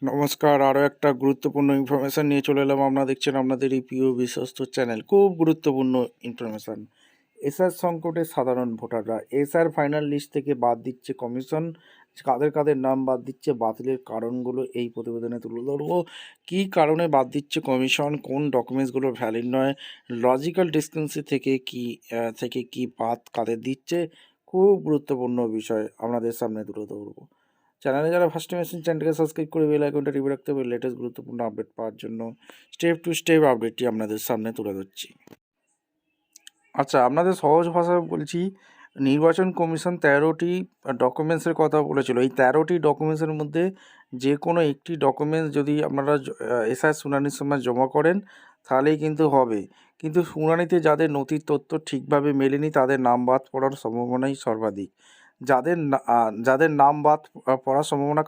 নমস্কার, আরও একটা গুরুত্বপূর্ণ ইনফরমেশান নিয়ে চলে এলাম। আপনারা দেখছেন আপনাদের এই প্রিয় বিশ্বস্ত চ্যানেল। খুব গুরুত্বপূর্ণ ইনফরমেশান। এসআর সংকটে সাধারণ ভোটাররা এসআর ফাইনাল লিস্ট থেকে বাদ দিচ্ছে কমিশন। কাদের কাদের নাম বাদ দিচ্ছে, বাতিলের কারণগুলো এই প্রতিবেদনে তুলে ধরবো। কী কারণে বাদ দিচ্ছে কমিশন, কোন ডকুমেন্টসগুলো ভ্যালিড নয়, লজিক্যাল ডিসক্রিপেন্সি থেকে কি বাদ কাদের দিচ্ছে, খুব গুরুত্বপূর্ণ বিষয় আপনাদের সামনে তুলে ধরবো। চ্যানেলে যারা ফার্স্ট টাইম এসেছেন চ্যানেলকে সাবস্ক্রাইব করে বেল আইকনটা টিপে রাখতে হবে লেটেস্ট গুরুত্বপূর্ণ আপডেট পাওয়ার জন্য। স্টেপ টু স্টেপ আপডেটটি আপনাদের সামনে তুলে ধরছি। আচ্ছা, আপনাদের সহজ ভাষায় বলছি, নির্বাচন কমিশন 13টি ডকুমেন্টসের কথা বলেছিল। এই 13টি ডকুমেন্টসের মধ্যে যে কোনো একটি ডকুমেন্টস যদি আপনারা এসআই শুনানির সময় জমা করেন তাহলেই কিন্তু হবে। কিন্তু শুনানিতে যাদের নথির তথ্য ঠিকভাবে মেলেনি তাদের নাম বাদ পড়ার সম্ভাবনাই সর্বাধিক। যাদের নাম বাদ পড়ার সম্ভাবনা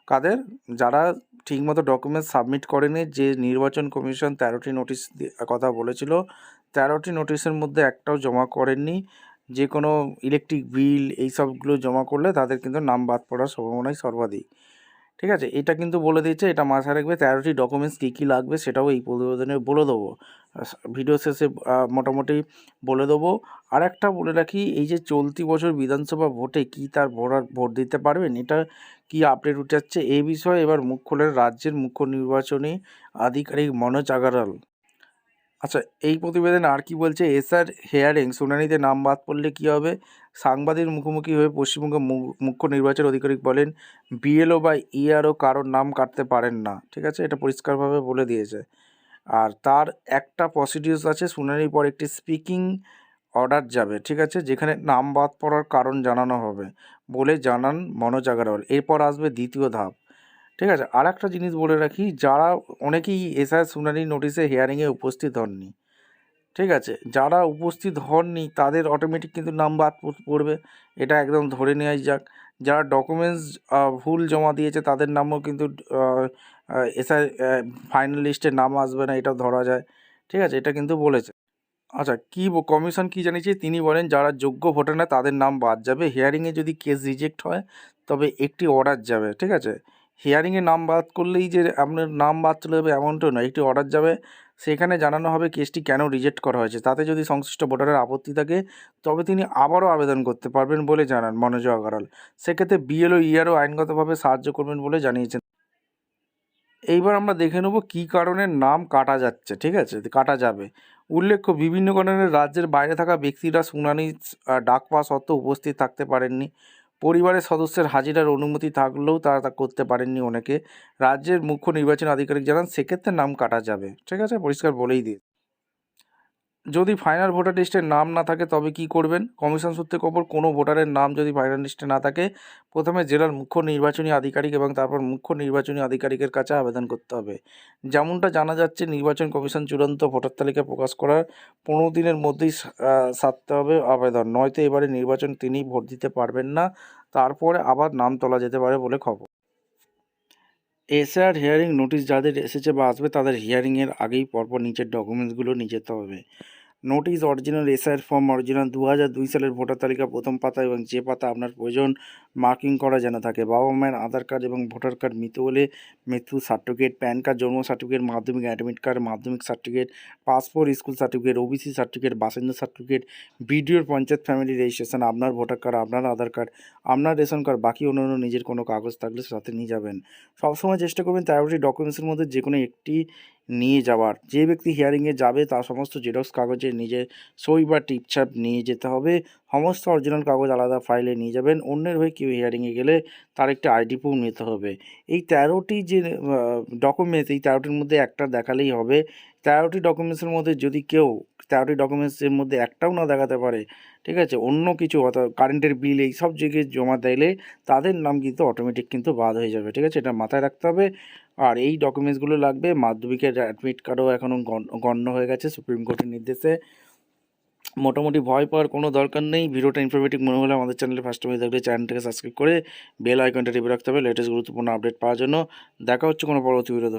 কাদের, যারা ঠিকমতো ডকুমেন্টস সাবমিট করেনি। যে নির্বাচন কমিশন 13টি নোটিশ কথা বলেছিল, 13টি নোটিশের মধ্যে একটাও জমা করেননি। যে কোনো ইলেকট্রিক বিল এইসবগুলো জমা করলে তাদের কিন্তু নাম বাদ পড়ার সম্ভাবনাই সর্বাধিক। ঠিক আছে, এটা কিন্তু বলে দিচ্ছে, এটা মাথায় রাখবে। 13টি ডকুমেন্টস কী কী লাগবে সেটাও এই প্রতিবেদনে বলে দেবো। ভিডিও শেষে মোটামুটি বলে দেবো। আর একটা বলে রাখি, এই যে চলতি বছর বিধানসভা ভোটে কি তার ভোট দিতে পারবেন, এটা কি আপডেট উঠে যাচ্ছে এই বিষয়ে এবার মুখ খোলেন রাজ্যের মুখ্য নির্বাচনী আধিকারিক মনোজ আগারওয়াল। আচ্ছা, এই প্রতিবেদনে আর কি বলছে, এসআর হেয়ারিং শুনানিতে নাম বাদ পড়লে কী হবে। সাংবাদিক মুখোমুখি হয়ে পশ্চিমবঙ্গ মুখ্য নির্বাচন আধিকারিক বলেন, বিএলও বা ইআরও কারোর নাম কাটতে পারেন না। ঠিক আছে, এটা পরিষ্কারভাবে বলে দিয়েছে। আর তার একটা প্রসিডিউরস আছে, শুনানির পর একটি স্পিকিং অর্ডার যাবে। ঠিক আছে, যেখানে নাম বাদ পড়ার কারণ জানানো হবে বলে জানান মনোজ আগারওয়াল। এরপর আসবে দ্বিতীয় ধাপ। ঠিক আছে, আর একটা জিনিস বলে রাখি, যারা অনেকেই এসআই শুনানি নোটিশে হিয়ারিংয়ে উপস্থিত হননি। ঠিক আছে, যারা উপস্থিত হননি তাদের অটোমেটিক কিন্তু নাম বাদ পড়বে, এটা একদম ধরে নেওয়াই যাক। যারা ডকুমেন্টস ভুল জমা দিয়েছে তাদের নামও কিন্তু এসআই ফাইনাল লিস্টে নাম আসবে না, এটাও ধরা যায়। ঠিক আছে, এটা কিন্তু বলেছে। আচ্ছা, কমিশন কী জানিয়েছে, তিনি বলেন যারা যোগ্য ভোটার না তাদের নাম বাদ যাবে। হিয়ারিংয়ে যদি কেস রিজেক্ট হয় তবে একটি অর্ডার যাবে। ঠিক আছে, হিয়ারিংয়ে নাম বাদ করলেই যে আপনার নাম বাদ চলে যাবে এমনটা নয়, একটি অর্ডার যাবে। সেখানে জানানো হবে কেসটি কেন রিজেক্ট করা হয়েছে। তাতে যদি সংশ্লিষ্ট ভোটারের আপত্তি থাকে তবে তিনি আবারও আবেদন করতে পারবেন বলে জানান মনোজ আগারওয়াল। সেক্ষেত্রে বিএলও ইআরও আইনগতভাবে সাহায্য করবেন বলে জানিয়েছেন। এইবার আমরা দেখে নেব কী কারণে নাম কাটা যাচ্ছে। ঠিক আছে, কাটা যাবে। উল্লেখ্য, বিভিন্ন কারণে রাজ্যের বাইরে থাকা ব্যক্তিরা শুনানি ডাক পাওয়া সত্ত্বেও উপস্থিত থাকতে পারেননি। পরিবারের সদস্যের হাজিরার অনুমতি থাকলেও তারা তা করতে পারেননি অনেকে। রাজ্যের মুখ্য নির্বাচন আধিকারিক জানান সেক্ষেত্রে নাম কাটা যাবে। ঠিক আছে, পরিষ্কার বলেই দিয়ে। যদি ফাইনাল ভোটার লিস্টে নাম না থাকে তবে কি করবেন। কমিশন সূত্রে খবর, কোনো ভোটারের নাম যদি ফাইনাল লিস্টে না থাকে প্রথমে জেলার মুখ্য নির্বাচনী আধিকারিক এবং তারপর মুখ্য নির্বাচনী আধিকারিকের কাছে আবেদন করতে হবে। যেমনটা জানা যাচ্ছে, নির্বাচন কমিশন চূড়ান্ত ভোটার তালিকা প্রকাশ করার 15 দিনের মধ্যেই সারতে হবে আবেদন, নয়তো এবারে নির্বাচন তিনি ভোট দিতে পারবেন না। তারপরে আবার নাম তোলা যেতে পারে বলে খবর। এসআর হিয়ারিং নোটিশ যাদের এসেছে বা আসবে তাদের হিয়ারিংয়ের আগেই পরপর নিচের ডকুমেন্টসগুলো নিয়ে যেতে হবে। নোটিশ অরিজিনাল, এসআইয়ের ফর্ম অরিজিনাল, 2002 সালের ভোটার তালিকা প্রথম পাতা এবং যে পাতা আপনার প্রয়োজন মার্কিং করা যেন থাকে, বাবা মায়ের আধার কার্ড এবং ভোটার কার্ড, মৃত হলে মৃত্যু সার্টিফিকেট, প্যান কার্ড, জন্ম সার্টিফিকেট, মাধ্যমিক অ্যাডমিট কার্ড, মাধ্যমিক certificate, passport, school certificate, OBC certificate, বাসিন্দা সার্টিফিকেট, বিডিওর পঞ্চায়েত ফ্যামিলি রেজিস্ট্রেশন, আপনার ভোটার কার্ড, আপনার আধার কার্ড, আপনার রেশন কার্ড, বাকি অন্যান্য নিজের কোনো কাগজ থাকলে সাথে নিয়ে যাবেন। সবসময় চেষ্টা করবেন 13টি ডকুমেন্টসের মধ্যে যে কোনো একটি নিয়ে যাওয়ার। যে ব্যক্তি হিয়ারিংয়ে যাবে তার সমস্ত জেরক্স কাগজে নিজের সই বা টিপছাপ নিয়ে যেতে হবে। সমস্ত অরিজিনাল কাগজ আলাদা ফাইলে নিয়ে যাবেন। অন্যের হয়ে কেউ হিয়ারিংয়ে গেলে তার একটা আইডি প্রুফ নিতে হবে। এই 13টি যে ডকুমেন্টস, এই 13টির মধ্যে একটা দেখালেই হবে। 13টি ডকুমেন্টসের মধ্যে যদি কেউ 13টি ডকুমেন্টসের মধ্যে একটাও না দেখাতে পারে, ঠিক আছে, অন্য কিছু অর্থাৎ কারেন্টের বিল এই সব জায়গায় জমা দিলে তাদের নাম কিন্তু অটোমেটিক কিন্তু বাদ হয়ে যাবে। ঠিক আছে, এটা মাথায় রাখতে হবে। আর এই ডকুমেন্টসগুলো লাগবে। মাধ্যমিকের অ্যাডমিট কার্ডও এখনও গণ্য হয়ে গেছে সুপ্রিম কোর্টের নির্দেশে। মোটামুটি ভয় পাওয়ার কোনো দরকার নেই। ভিডিওটা ইনফরমেটিভ মনে হলে আমাদের চ্যানেলে ফার্স্ট টাইম থাকলে চ্যানেলটাকে সাবস্ক্রাইব করে বেল আইকনটা টিপে রাখতে হবে লেটেস্ট গুরুত্বপূর্ণ আপডেট পাওয়ার জন্য। দেখা হচ্ছে কোনো পরবর্তী ভিডিও।